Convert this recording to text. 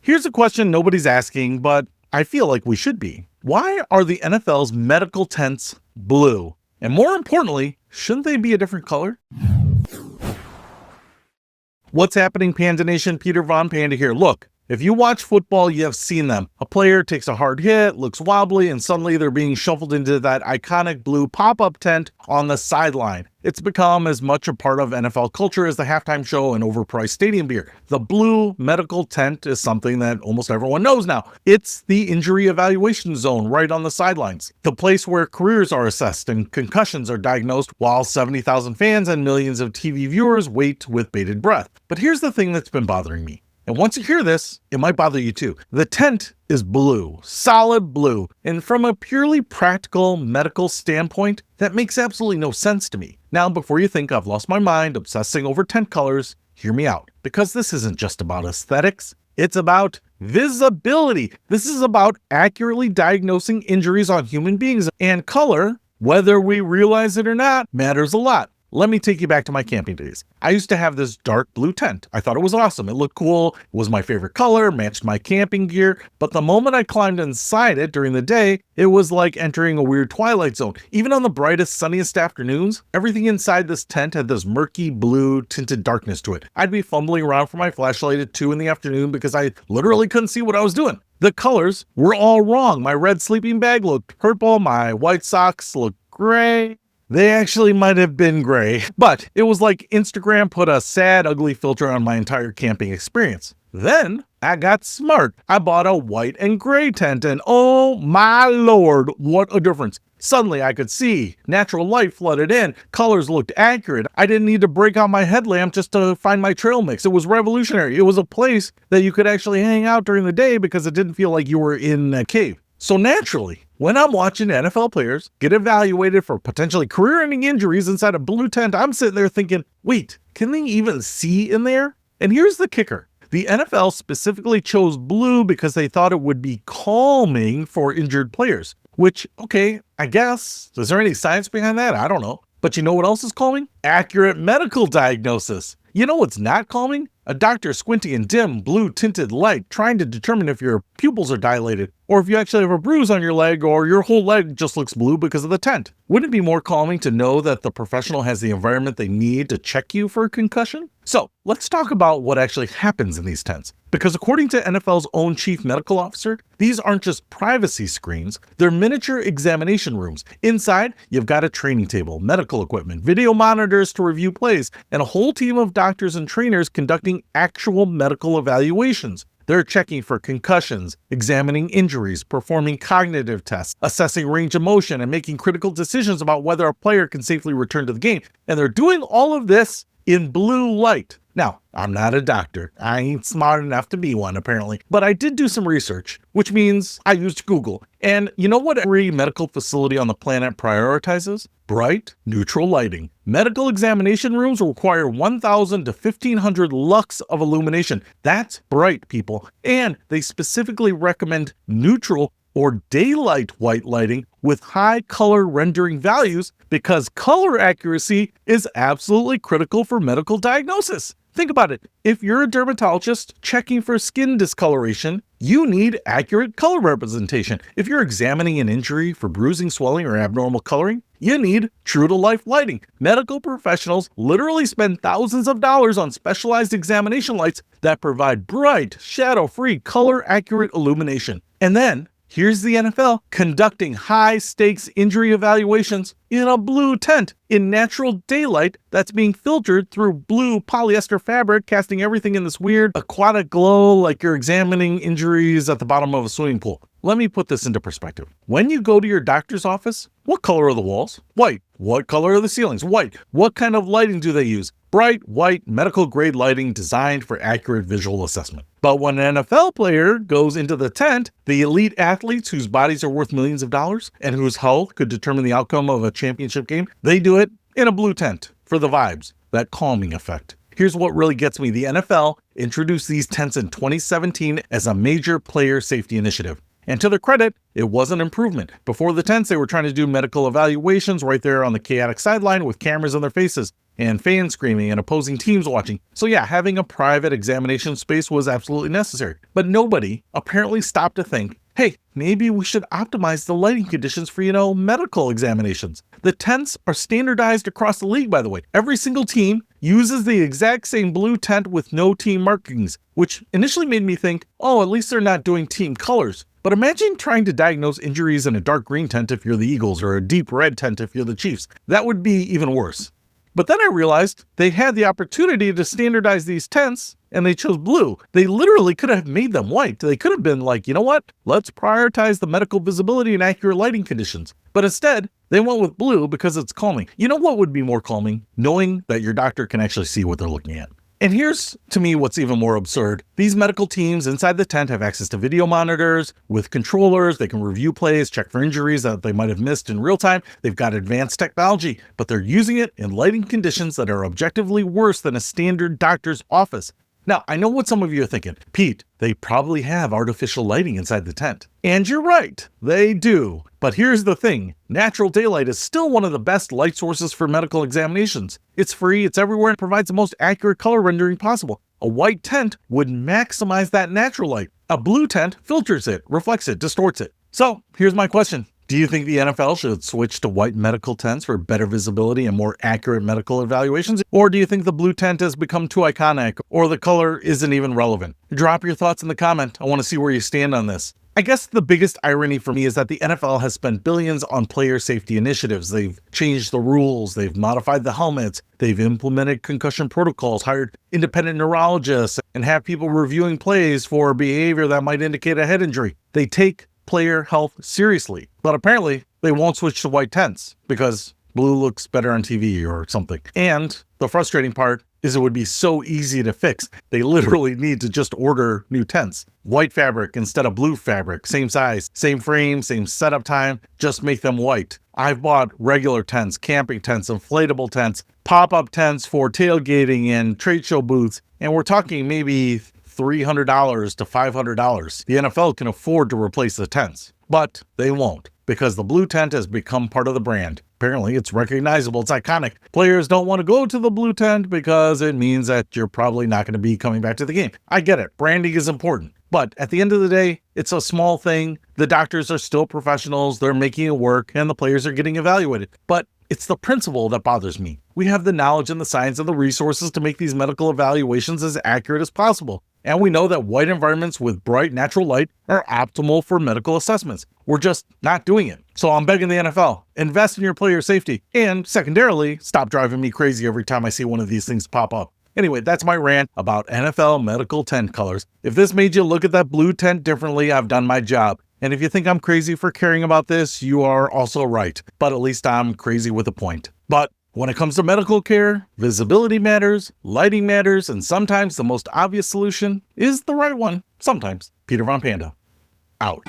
Here's a question nobody's asking, but I feel like we should be. Why are the NFL's medical tents blue? And more importantly, shouldn't they be a different color? What's happening, Panda Nation? Peter Von Panda here. Look, if you watch football, you have seen them. A player takes a hard hit, looks wobbly, and suddenly they're being shuffled into that iconic blue pop-up tent on the sideline. It's become as much a part of NFL culture as the halftime show and overpriced stadium beer. The blue medical tent is something that almost everyone knows now. It's the injury evaluation zone right on the sidelines, the place where careers are assessed and concussions are diagnosed while 70,000 fans and millions of TV viewers wait with bated breath. But here's the thing that's been bothering me. And once you hear this, it might bother you too. The tent is blue, solid blue. And from a purely practical medical standpoint, that makes absolutely no sense to me. Now, before you think I've lost my mind obsessing over tent colors, hear me out. Because this isn't just about aesthetics, it's about visibility. This is about accurately diagnosing injuries on human beings. And color, whether we realize it or not, matters a lot. Let me take you back to my camping days. I used to have this dark blue tent. I thought it was awesome. It looked cool. It was my favorite color, matched my camping gear. But the moment I climbed inside it during the day, it was like entering a weird twilight zone. Even on the brightest, sunniest afternoons, everything inside this tent had this murky blue tinted darkness to it. I'd be fumbling around for my flashlight at 2 in the afternoon because I literally couldn't see what I was doing. The colors were all wrong. My red sleeping bag looked purple. My white socks looked gray. They actually might have been gray, but it was like Instagram put a sad, ugly filter on my entire camping experience. Then I got smart. I bought a white and gray tent, and oh my lord, what a difference. Suddenly I could see. Natural light flooded in. Colors looked accurate. I didn't need to break out my headlamp just to find my trail mix. It was revolutionary. It was a place that you could actually hang out during the day because it didn't feel like you were in a cave. So naturally, when I'm watching NFL players get evaluated for potentially career-ending injuries inside a blue tent, I'm sitting there thinking, wait, can they even see in there? And here's the kicker. The NFL specifically chose blue because they thought it would be calming for injured players, which, okay, I guess. Is there any science behind that? I don't know. But you know what else is calming? Accurate medical diagnosis. You know what's not calming? A doctor squinting in dim, blue-tinted light trying to determine if your pupils are dilated, or if you actually have a bruise on your leg, or your whole leg just looks blue because of the tent. Wouldn't it be more calming to know that the professional has the environment they need to check you for a concussion? So, let's talk about what actually happens in these tents. Because according to NFL's own chief medical officer, these aren't just privacy screens, they're miniature examination rooms. Inside, you've got a training table, medical equipment, video monitors to review plays, and a whole team of doctors and trainers conducting actual medical evaluations. They're checking for concussions, examining injuries, performing cognitive tests, assessing range of motion, and making critical decisions about whether a player can safely return to the game. And they're doing all of this in blue light. Now, I'm not a doctor. I ain't smart enough to be one, apparently. But I did do some research, which means I used Google. And you know what every medical facility on the planet prioritizes? Bright, neutral lighting. Medical examination rooms require 1,000 to 1,500 lux of illumination. That's bright, people. And they specifically recommend neutral or daylight white lighting with high color rendering values because color accuracy is absolutely critical for medical diagnosis. Think about it. If you're a dermatologist checking for skin discoloration, you need accurate color representation. If you're examining an injury for bruising, swelling, or abnormal coloring, you need true-to-life lighting. Medical professionals literally spend thousands of dollars on specialized examination lights that provide bright, shadow-free, color-accurate illumination. And then, here's the NFL conducting high-stakes injury evaluations in a blue tent in natural daylight that's being filtered through blue polyester fabric, casting everything in this weird aquatic glow like you're examining injuries at the bottom of a swimming pool. Let me put this into perspective. When you go to your doctor's office, what color are the walls? White. What color are the ceilings? White. What kind of lighting do they use? Bright, white, medical-grade lighting designed for accurate visual assessment. But when an NFL player goes into the tent, the elite athletes whose bodies are worth millions of dollars and whose health could determine the outcome of a championship game, they do it in a blue tent for the vibes, that calming effect. Here's what really gets me. The NFL introduced these tents in 2017 as a major player safety initiative. And to their credit, it was an improvement. Before the tents, they were trying to do medical evaluations right there on the chaotic sideline with cameras on their faces. and fans screaming and opposing teams watching. So yeah, having a private examination space was absolutely necessary. But nobody apparently stopped to think, hey, maybe we should optimize the lighting conditions for, medical examinations. The tents are standardized across the league, by the way. Every single team uses the exact same blue tent with no team markings, which initially made me think, oh, at least they're not doing team colors. But imagine trying to diagnose injuries in a dark green tent if you're the Eagles or a deep red tent if you're the Chiefs. That would be even worse. But then I realized they had the opportunity to standardize these tents and they chose blue. They literally could have made them white. They could have been like, you know what? Let's prioritize the medical visibility and accurate lighting conditions. But instead, they went with blue because it's calming. You know what would be more calming? Knowing that your doctor can actually see what they're looking at. And here's, to me, what's even more absurd. These medical teams inside the tent have access to video monitors with controllers. They can review plays, check for injuries that they might have missed in real time. They've got advanced technology, but they're using it in lighting conditions that are objectively worse than a standard doctor's office. Now, I know what some of you are thinking. Pete, they probably have artificial lighting inside the tent. And you're right, they do. But here's the thing. Natural daylight is still one of the best light sources for medical examinations. It's free, it's everywhere, and provides the most accurate color rendering possible. A white tent would maximize that natural light. A blue tent filters it, reflects it, distorts it. So here's my question. Do you think the NFL should switch to white medical tents for better visibility and more accurate medical evaluations? Or do you think the blue tent has become too iconic or the color isn't even relevant? Drop your thoughts in the comment. I want to see where you stand on this. I guess the biggest irony for me is that the NFL has spent billions on player safety initiatives. They've changed the rules, they've modified the helmets, they've implemented concussion protocols, hired independent neurologists, and have people reviewing plays for behavior that might indicate a head injury. They take player health seriously, but apparently they won't switch to white tents because blue looks better on TV or something. And the frustrating part is it would be so easy to fix. They literally need to just order new tents. White fabric instead of blue fabric, same size, same frame, same setup time, just make them white. I've bought regular tents, camping tents, inflatable tents, pop-up tents for tailgating and trade show booths, and we're talking maybe $300 to $500. The NFL can afford to replace the tents, but they won't because the blue tent has become part of the brand. Apparently, it's recognizable, it's iconic. Players don't want to go to the blue tent because it means that you're probably not going to be coming back to the game. I get it, branding is important, but at the end of the day, it's a small thing. The doctors are still professionals, they're making it work, and the players are getting evaluated. But it's the principle that bothers me. We have the knowledge and the science and the resources to make these medical evaluations as accurate as possible. And we know that white environments with bright natural light are optimal for medical assessments. We're just not doing it. So I'm begging the NFL, invest in your player safety. And secondarily, stop driving me crazy every time I see one of these things pop up. Anyway, that's my rant about NFL medical tent colors. If this made you look at that blue tent differently, I've done my job. And if you think I'm crazy for caring about this, you are also right. But at least I'm crazy with a point. But when it comes to medical care, visibility matters, lighting matters, and sometimes the most obvious solution is the right one. Sometimes. Peter Von Panda, out.